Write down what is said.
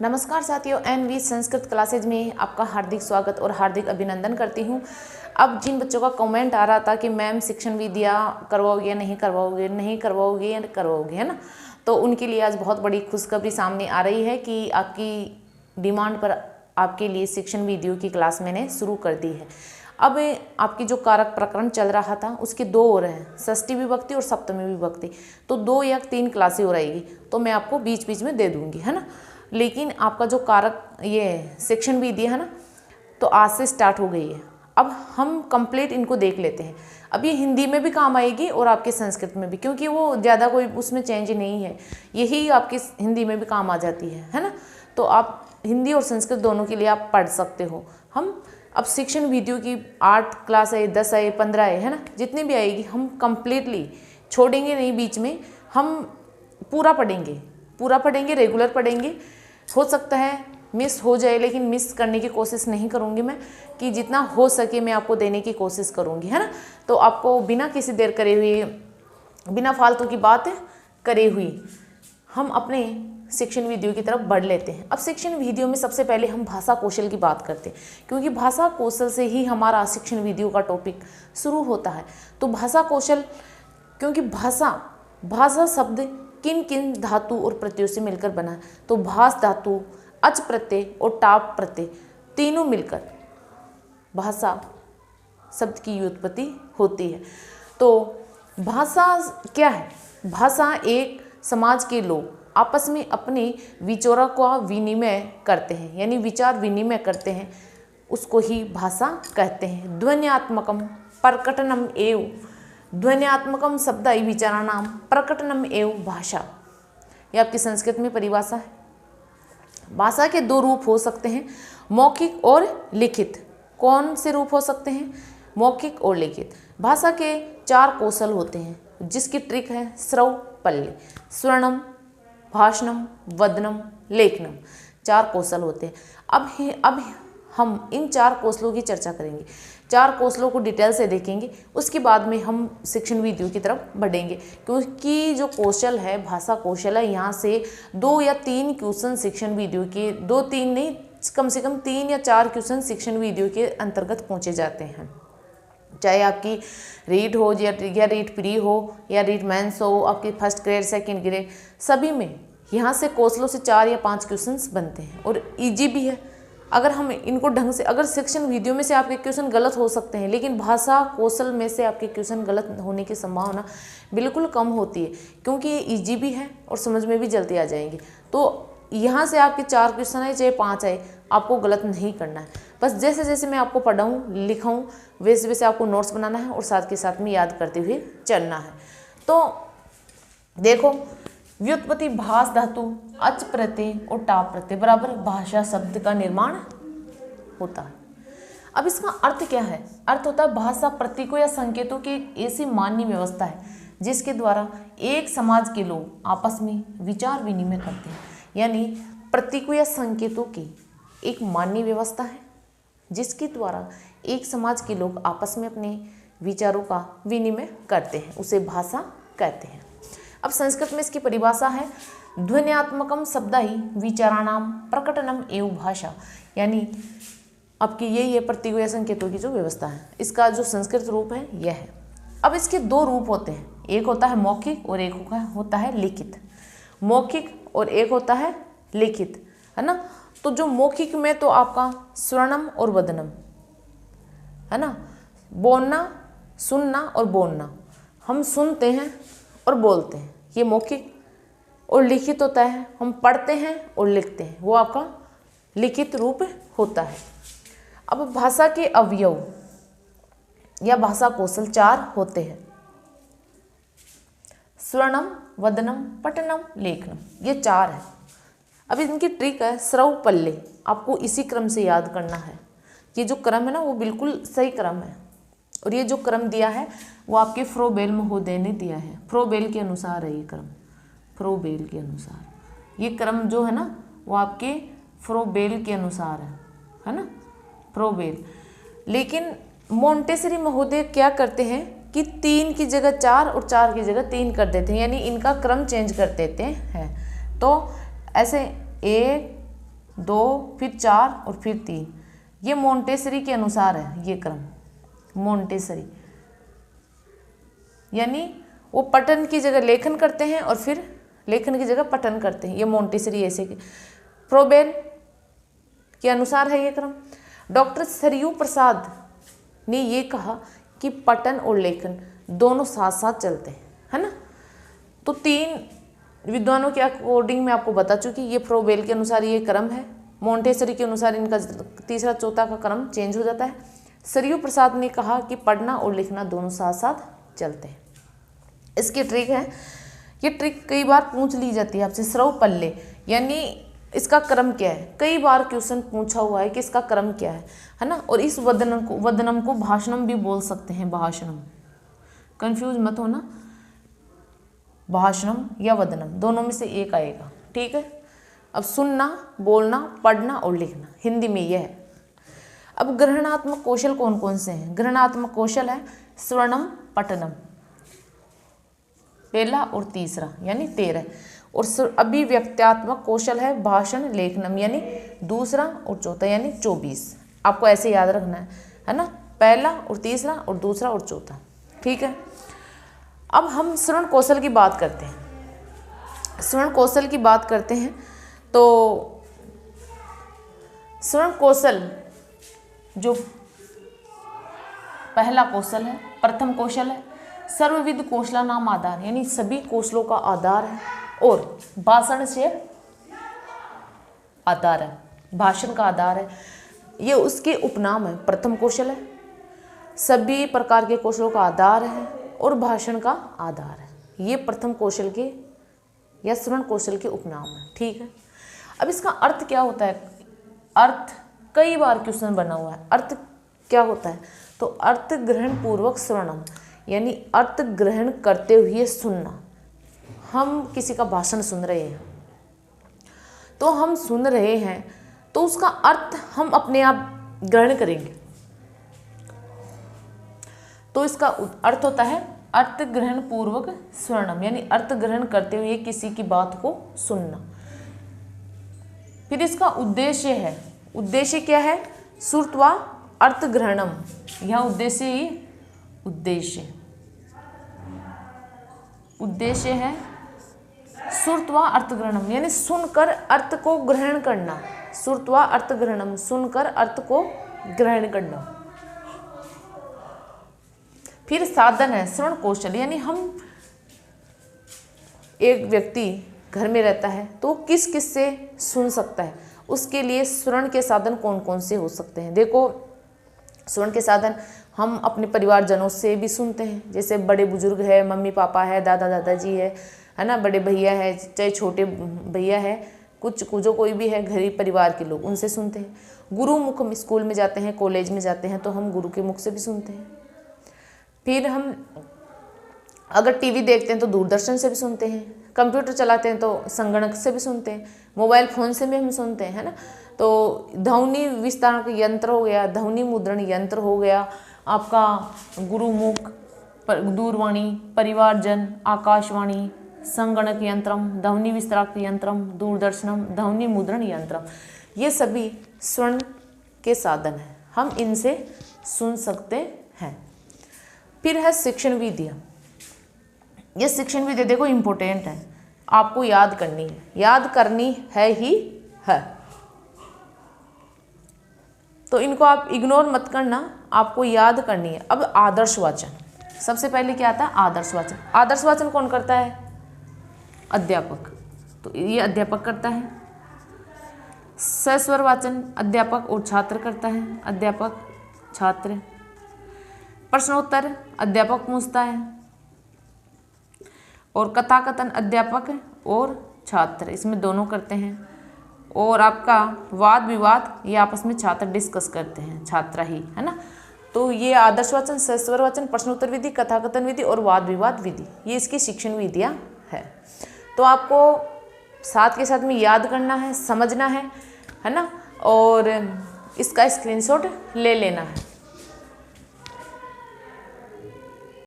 नमस्कार साथियों, N V Sanskrit classes में आपका हार्दिक स्वागत और हार्दिक अभिनंदन करती हूँ। अब जिन बच्चों का कमेंट आ रहा था कि मैम शिक्षण विद्या करवाओगे या नहीं करवाओगे, या करवाओगे, है ना, तो उनके लिए आज बहुत बड़ी खुशखबरी सामने आ रही है कि आपकी डिमांड पर आपके लिए शिक्षण विधियों की क्लास मैंने शुरू कर दी है। अब आपकी जो कारक प्रकरण चल रहा था उसके दो हो रहे हैं, षष्ठी विभक्ति और सप्तमी विभक्ति, तो 2 या 3 क्लासें हो रहेगी, तो मैं आपको बीच बीच में दे दूंगी, है ना। लेकिन आपका जो कारक ये शिक्षण विधि है ना, तो आज से स्टार्ट हो गई है। अब हम कंप्लीट इनको देख लेते हैं। अब ये हिंदी में भी काम आएगी और आपके संस्कृत में भी, क्योंकि वो ज़्यादा कोई उसमें चेंज नहीं है, यही आपकी हिंदी में भी काम आ जाती है ना। तो आप हिंदी और संस्कृत दोनों के लिए आप पढ़ सकते हो। हम अब शिक्षण विधियों की 8 क्लास है, 10 है, 15 है ना, जितनी भी आएगी हम कंप्लीटली छोड़ेंगे नहीं, बीच में हम पूरा पढ़ेंगे, रेगुलर पढ़ेंगे। हो सकता है मिस हो जाए, लेकिन मिस करने की कोशिश नहीं करूँगी मैं, कि जितना हो सके मैं आपको देने की कोशिश करूँगी, है ना। तो आपको बिना किसी देर करे हुए, बिना फालतू की बात करे हुई हम अपने शिक्षण विधियों की तरफ बढ़ लेते हैं। अब शिक्षण विधियों में सबसे पहले हम भाषा कौशल की बात करते हैं, क्योंकि भाषा कौशल से ही हमारा शिक्षण विधियों का टॉपिक शुरू होता है। तो भाषा कौशल, क्योंकि भाषा शब्द किन किन धातु और प्रत्ययों से मिलकर बना है, तो भास धातु, अच प्रत्यय और टाप प्रत्यय तीनों मिलकर भाषा शब्द की उत्पत्ति होती है। तो भाषा क्या है? भाषा एक समाज के लोग आपस में अपने विचारों का विनिमय करते हैं, यानी विचार विनिमय करते हैं, उसको ही भाषा कहते हैं। ध्वन्यात्मकम प्रकटनम एव ध्वन्यात्मकम शब्द विचाराणाम प्रकटनम एव भाषा, ये आपकी संस्कृत में परिभाषा है। भाषा के 2 रूप हो सकते हैं, मौखिक और लिखित। कौन से रूप हो सकते हैं? मौखिक और लिखित। भाषा के 4 कौशल होते हैं, जिसकी ट्रिक है श्रव पल्ले, स्वर्णम, भाषणम, वदनम, लेखनम। 4 कौशल होते हैं। अब हम इन 4 कौशलों की चर्चा करेंगे, 4 कौशलों को डिटेल से देखेंगे, उसके बाद में हम शिक्षण विधियों की तरफ बढ़ेंगे। क्योंकि जो कौशल है, भाषा कौशल है, यहाँ से 2 या 3 क्वेश्चन शिक्षण विधियों के, 2-3 नहीं, कम से कम 3 या 4 क्वेश्चन शिक्षण विधियों के अंतर्गत पूछे जाते हैं। चाहे आपकी रीट हो या रीट प्री हो या रीट मेंस हो, आपकी फर्स्ट ग्रेड, सेकंड ग्रेड, सभी में यहाँ से कौशलों से 4 या 5 क्वेश्चंस बनते हैं और इजी भी है। अगर हम इनको ढंग से, अगर शिक्षण विधियों में से आपके क्वेश्चन गलत हो सकते हैं, लेकिन भाषा कौशल में से आपके क्वेश्चन गलत होने की संभावना बिल्कुल कम होती है, क्योंकि ये ईजी भी है और समझ में भी जल्दी आ जाएंगे। तो यहाँ से आपके 4 क्वेश्चन आए चाहे 5 आए, आपको गलत नहीं करना है। बस जैसे जैसे मैं आपको पढ़ाऊँ, लिखाऊँ, वैसे वैसे आपको नोट्स बनाना है और साथ के साथ में याद करते हुए चलना है। तो देखो, व्युत्पत्ति भास धातु, अच प्रत्यय और टाप प्रत्यय बराबर भाषा शब्द का निर्माण होता है। अब इसका अर्थ क्या है? अर्थ होता है भाषा प्रतीकों या संकेतों की एक ऐसी मान्य व्यवस्था है जिसके द्वारा एक समाज के लोग आपस में विचार विनिमय करते हैं। यानी प्रतीकों या संकेतों की एक मान्य व्यवस्था है जिसके द्वारा एक समाज के लोग आपस में अपने विचारों का विनिमय करते हैं, उसे भाषा कहते हैं। अब संस्कृत में इसकी परिभाषा है ध्वन्यात्मकम शब्दाई विचाराणाम प्रकटनम एव भाषा, यानी आपकी यही है प्रतीकों या संकेतों की जो व्यवस्था है। इसका जो संस्कृत रूप है यह है। अब इसके 2 रूप होते हैं, एक होता है मौखिक और एक होता है लिखित। मौखिक और एक होता है लिखित, है ना। तो जो मौखिक में तो आपका स्वर्णम और वदनम, है ना, बोलना, सुनना और बोलना, हम सुनते हैं और बोलते हैं, ये मौखिक। और लिखित होता है हम पढ़ते हैं और लिखते हैं, वो आपका लिखित रूप होता है। अब भाषा के अवयव या भाषा कौशल 4 होते हैं, स्वर्णम, वदनम, पठनम, लेखनम, ये 4 है। अब इनकी ट्रिक है श्रव पल्ले, आपको इसी क्रम से याद करना है। ये जो क्रम है ना, वो बिल्कुल सही क्रम है, और ये जो क्रम दिया है वो आपके फ्रोबेल महोदय ने दिया है। फ्रोबेल के अनुसार है ये क्रम, फ्रोबेल के अनुसार ये क्रम जो है ना, वो आपके फ्रोबेल के अनुसार है ना, फ्रोबेल। लेकिन मोंटेसरी महोदय क्या करते हैं कि 3 की जगह 4 और 4 की जगह 3 कर देते हैं, यानी इनका क्रम चेंज कर देते हैं। तो ऐसे 1 2, फिर 4 और फिर 3। ये मोंटेसरी के अनुसार है ये क्रम, मोंटेसरी यानी वो पठन की जगह लेखन करते हैं और फिर लेखन की जगह पठन करते हैं, ये मोंटेसरी ऐसे के। फ्रोबेल के अनुसार है ये क्रम। डॉक्टर सरयू प्रसाद ने ये कहा कि पठन और लेखन दोनों साथ साथ चलते हैं, है ना। तो 3 विद्वानों के अकॉर्डिंग मैं आपको बता चुकी, ये फ्रोबेल के अनुसार ये क्रम है, मोंटेसरी के अनुसार इनका तीसरा चौथा का क्रम चेंज हो जाता है। सरयू प्रसाद ने कहा कि पढ़ना और लिखना दोनों साथ साथ चलते हैं। इसकी ट्रिक है, ये ट्रिक कई बार पूछ ली जाती है आपसे, स्रव पल्ले यानी इसका क्रम क्या है। कई बार क्वेश्चन पूछा हुआ है कि इसका क्रम क्या है ना। और इस वदनम को भाषणम भी बोल सकते हैं, भाषणम, कंफ्यूज मत होना, भाषणम या वदनम दोनों में से एक आएगा, ठीक है। अब सुनना, बोलना, पढ़ना और लिखना हिंदी में यह है। अब ग्रहणात्मक कौशल कौन कौन से हैं। ग्रहणात्मक कौशल है श्रवणम, पठनम, पहला और तीसरा यानी 13। और अभिव्यक्त्यात्मक कौशल है भाषण, लेखनम यानी दूसरा और चौथा यानी 24। आपको ऐसे याद रखना है ना, पहला और तीसरा और दूसरा और चौथा, ठीक है। अब हम श्रवण कौशल की बात करते हैं। श्रवण कौशल की बात करते हैं तो श्रवण कौशल जो पहला कौशल है, प्रथम कौशल है, सर्वविध कौशला नाम आधार यानी सभी कौशलों का आधार है और भाषण से आधार है, भाषण का आधार है, ये उसके उपनाम है। प्रथम कौशल है, सभी प्रकार के कौशलों का आधार है और भाषण का आधार है। ये प्रथम कौशल के या श्रवण कौशल के उपनाम है, ठीक है। अब इसका अर्थ क्या होता है। अर्थ कई बार क्वेश्चन बना हुआ है, अर्थ क्या होता है। तो अर्थ ग्रहण पूर्वक श्रवणम यानी अर्थ ग्रहण करते हुए सुनना। हम किसी का भाषण सुन रहे हैं तो हम सुन रहे हैं तो उसका अर्थ हम अपने आप ग्रहण करेंगे। तो इसका अर्थ होता है अर्थ ग्रहण पूर्वक श्रवणम यानी अर्थ ग्रहण करते हुए किसी की बात को सुनना। फिर इसका उद्देश्य है, उद्देश्य क्या है, श्रुत्वा अर्थ ग्रहणम, यहाँ उद्देश्य ही उद्देश्य है श्रुत्वा अर्थ ग्रहणम यानी सुनकर अर्थ को ग्रहण करना। श्रुत्वा अर्थ ग्रहणम सुनकर अर्थ को ग्रहण करना। फिर साधन है श्रवण कौशल यानी हम एक व्यक्ति घर में रहता है तो किस किस से सुन सकता है, उसके लिए श्रवण के साधन कौन कौन से हो सकते हैं। देखो श्रवण के साधन हम अपने परिवारजनों से भी सुनते हैं, जैसे बड़े बुजुर्ग है, मम्मी पापा है, दादा दादाजी है ना, बड़े भैया है, चाहे छोटे भैया है, कुछ जो कोई भी है घरी परिवार के लोग, उनसे सुनते हैं। गुरु मुख में स्कूल में जाते हैं, कॉलेज में जाते हैं तो हम गुरु के मुख से भी सुनते हैं। फिर हम अगर टीवी देखते हैं तो दूरदर्शन से भी सुनते हैं, कंप्यूटर चलाते हैं तो संगणक से भी सुनते हैं, मोबाइल फ़ोन से भी हम सुनते हैं, है ना। तो ध्वनि विस्तारण यंत्र हो गया, ध्वनि मुद्रण यंत्र हो गया, आपका गुरुमुख, दूरवाणी, परिवारजन, आकाशवाणी, संगणक यंत्रम, ध्वनि विस्तारक यंत्रम, दूरदर्शनम, ध्वनि मुद्रण यंत्रम, ये सभी श्रवण के साधन हैं, हम इनसे सुन सकते हैं। फिर है शिक्षण विधियाँ। ये शिक्षण विधि देखो इम्पोर्टेंट है, आपको याद करनी है, याद करनी है ही है, तो इनको आप इग्नोर मत करना, आपको याद करनी है। अब आदर्श वाचन, सबसे पहले क्या आता है, आदर्श वाचन। आदर्श वाचन कौन करता है, अध्यापक, तो ये अध्यापक करता है। सस्वर वाचन अध्यापक और छात्र करता है, अध्यापक छात्र। प्रश्नोत्तर अध्यापक पूछता है और कथाकथन अध्यापक और छात्र, इसमें दोनों करते हैं। और आपका वाद विवाद ये आपस में छात्र डिस्कस करते हैं, छात्र ही, है ना। तो ये आदर्श वाचन, सस्वर वाचन, प्रश्नोत्तर विधि, कथाकथन विधि और वाद विवाद विधि, ये इसकी शिक्षण विधियाँ है। तो आपको साथ के साथ में याद करना है, समझना है ना, और इसका स्क्रीनशॉट ले लेना है।